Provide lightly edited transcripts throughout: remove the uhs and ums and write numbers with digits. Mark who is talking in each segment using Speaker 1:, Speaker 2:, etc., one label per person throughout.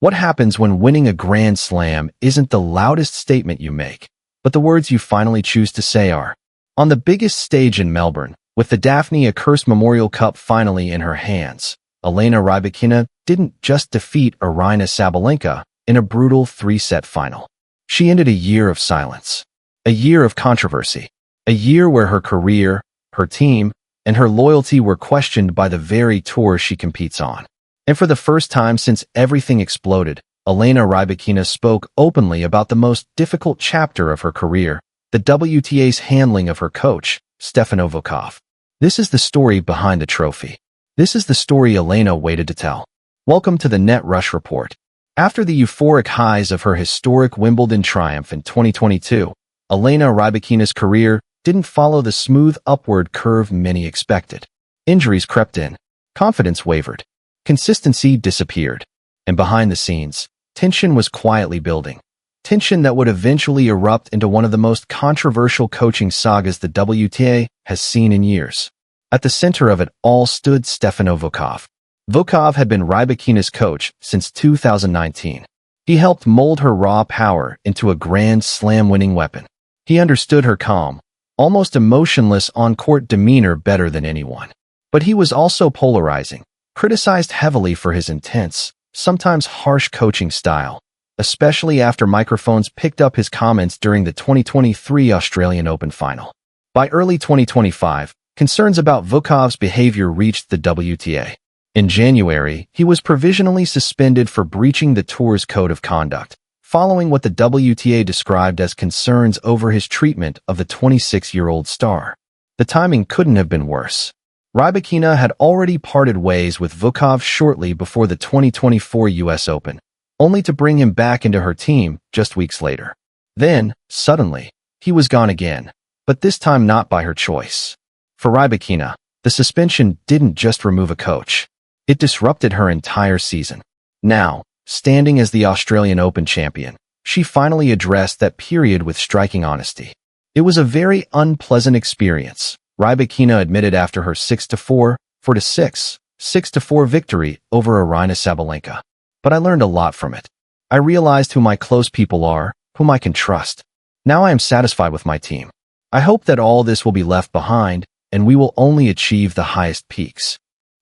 Speaker 1: What happens when winning a Grand Slam isn't the loudest statement you make, but the words you finally choose to say are. On the biggest stage in Melbourne, with the Daphne Akers Memorial Cup finally in her hands, Elena Rybakina didn't just defeat Aryna Sabalenka in a brutal 3-set final. She ended a year of silence, a year of controversy, a year where her career, her team, and her loyalty were questioned by the very tour she competes on. And for the first time since everything exploded, Elena Rybakina spoke openly about the most difficult chapter of her career, the WTA's handling of her coach, Stefano Vukov. This is the story behind the trophy. This is the story Elena waited to tell. Welcome to the NetRush report. After the euphoric highs of her historic Wimbledon triumph in 2022, Elena Rybakina's career didn't follow the smooth upward curve many expected. Injuries crept in. Confidence wavered. Consistency disappeared. And behind the scenes, tension was quietly building. Tension that would eventually erupt into one of the most controversial coaching sagas the WTA has seen in years. At the center of it all stood Stefano Vukov. Vukov had been Rybakina's coach since 2019. He helped mold her raw power into a Grand Slam winning weapon. He understood her calm, almost emotionless on-court demeanor better than anyone. But he was also polarizing, criticized heavily for his intense, sometimes harsh coaching style, especially after microphones picked up his comments during the 2023 Australian Open final. By early 2025, concerns about Vukov's behavior reached the WTA. In January, he was provisionally suspended for breaching the tour's code of conduct, following what the WTA described as concerns over his treatment of the 26-year-old star. The timing couldn't have been worse. Rybakina had already parted ways with Vukov shortly before the 2024 US Open, only to bring him back into her team just weeks later. Then, suddenly, he was gone again, but this time not by her choice. For Rybakina, the suspension didn't just remove a coach. It disrupted her entire season. Now, standing as the Australian Open champion, she finally addressed that period with striking honesty. It was a very unpleasant experience, Rybakina admitted after her 6-4, 4-6, 6-4 victory over Aryna Sabalenka. But I learned a lot from it. I realized who my close people are, whom I can trust. Now I am satisfied with my team. I hope that all this will be left behind, and we will only achieve the highest peaks.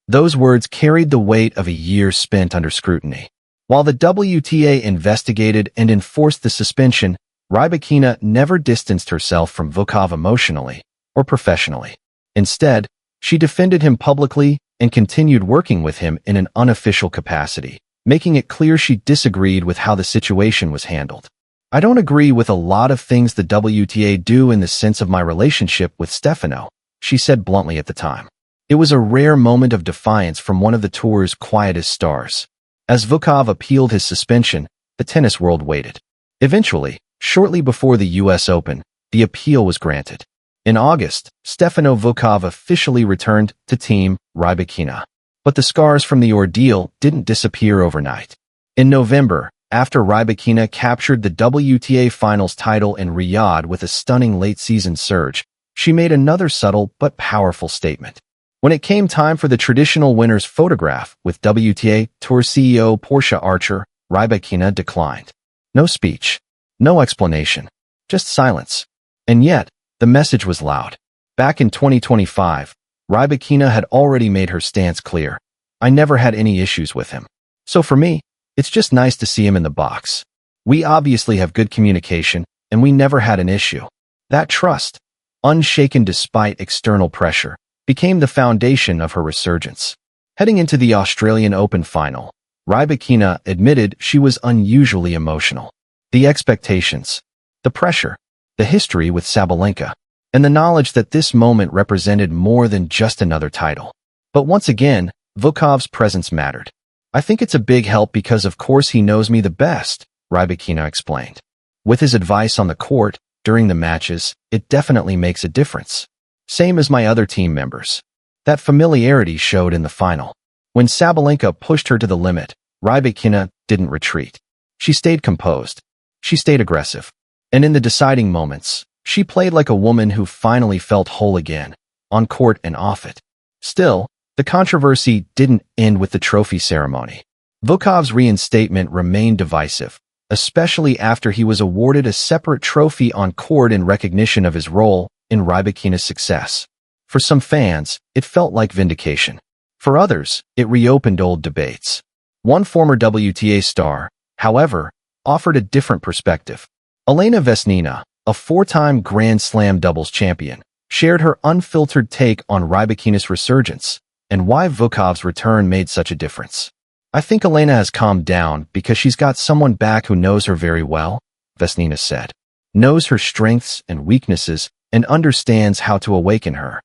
Speaker 1: Those words carried the weight of a year spent under scrutiny. While the WTA investigated and enforced the suspension, Rybakina never distanced herself from Vukov emotionally or professionally. Instead, she defended him publicly and continued working with him in an unofficial capacity, making it clear she disagreed with how the situation was handled. I don't agree with a lot of things the WTA do in the sense of my relationship with Stefano, she said bluntly at the time. It was a rare moment of defiance from one of the tour's quietest stars. As Vukov appealed his suspension, the tennis world waited. Eventually, shortly before the US Open, the appeal was granted. In August, Stefano Vukov officially returned to Team Rybakina. But the scars from the ordeal didn't disappear overnight. In November, after Rybakina captured the WTA Finals title in Riyadh with a stunning late-season surge, she made another subtle but powerful statement. When it came time for the traditional winner's photograph with WTA Tour CEO Portia Archer, Rybakina declined. No speech, no explanation, just silence. And yet, the message was loud. Back in 2025, Rybakina had already made her stance clear. I never had any issues with him. So for me, it's just nice to see him in the box. We obviously have good communication, and we never had an issue. That trust, unshaken despite external pressure, became the foundation of her resurgence. Heading into the Australian Open final, Rybakina admitted she was unusually emotional. The expectations, the pressure, the history with Sabalenka, and the knowledge that this moment represented more than just another title. But once again, Vukov's presence mattered. I think it's a big help because of course he knows me the best, Rybakina explained. With his advice on the court, during the matches, it definitely makes a difference. Same as my other team members. That familiarity showed in the final. When Sabalenka pushed her to the limit, Rybakina didn't retreat. She stayed composed. She stayed aggressive. And in the deciding moments, she played like a woman who finally felt whole again, on court and off it. Still, the controversy didn't end with the trophy ceremony. Vukov's reinstatement remained divisive, especially after he was awarded a separate trophy on court in recognition of his role in Rybakina's success. For some fans, it felt like vindication. For others, it reopened old debates. One former WTA star, however, offered a different perspective. Elena Rybakina, a four-time Grand Slam doubles champion, shared her unfiltered take on Rybakina's resurgence and why Vukov's return made such a difference. "I think Elena has calmed down because she's got someone back who knows her very well," Rybakina said. "Knows her strengths and weaknesses and understands how to awaken her."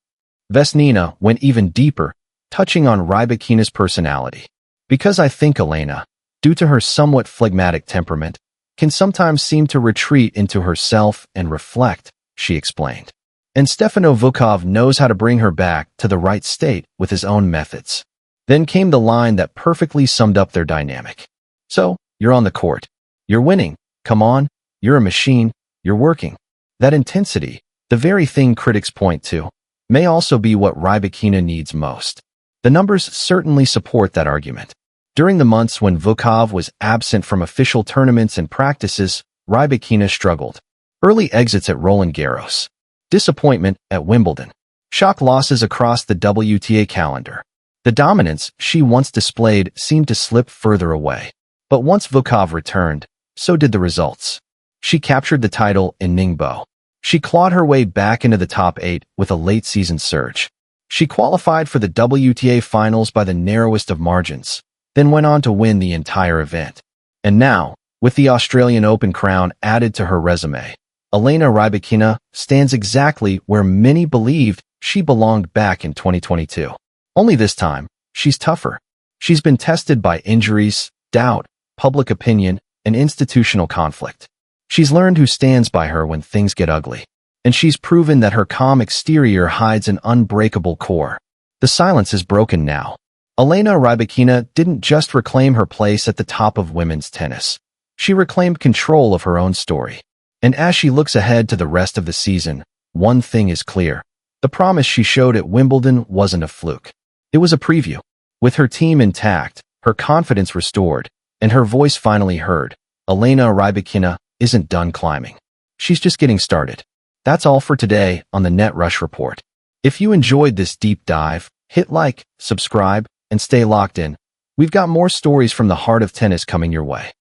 Speaker 1: Rybakina went even deeper, touching on Rybakina's personality. "Because I think Elena, due to her somewhat phlegmatic temperament, can sometimes seem to retreat into herself and reflect," she explained. "And Stefano Vukov knows how to bring her back to the right state with his own methods." Then came the line that perfectly summed up their dynamic. "So, you're on the court. You're winning. Come on, you're a machine. You're working." That intensity, the very thing critics point to, may also be what Rybakina needs most. The numbers certainly support that argument. During the months when Vukov was absent from official tournaments and practices, Rybakina struggled. Early exits at Roland Garros. Disappointment at Wimbledon. Shock losses across the WTA calendar. The dominance she once displayed seemed to slip further away. But once Vukov returned, so did the results. She captured the title in Ningbo. She clawed her way back into the top 8 with a late-season surge. She qualified for the WTA finals by the narrowest of margins, then went on to win the entire event. And now, with the Australian Open crown added to her resume, Elena Rybakina stands exactly where many believed she belonged back in 2022. Only this time, she's tougher. She's been tested by injuries, doubt, public opinion, and institutional conflict. She's learned who stands by her when things get ugly. And she's proven that her calm exterior hides an unbreakable core. The silence is broken now. Elena Rybakina didn't just reclaim her place at the top of women's tennis. She reclaimed control of her own story. And as she looks ahead to the rest of the season, one thing is clear. The promise she showed at Wimbledon wasn't a fluke. It was a preview. With her team intact, her confidence restored, and her voice finally heard, Elena Rybakina isn't done climbing. She's just getting started. That's all for today on the NetRush Report. If you enjoyed this deep dive, hit like, subscribe, and stay locked in. We've got more stories from the heart of tennis coming your way.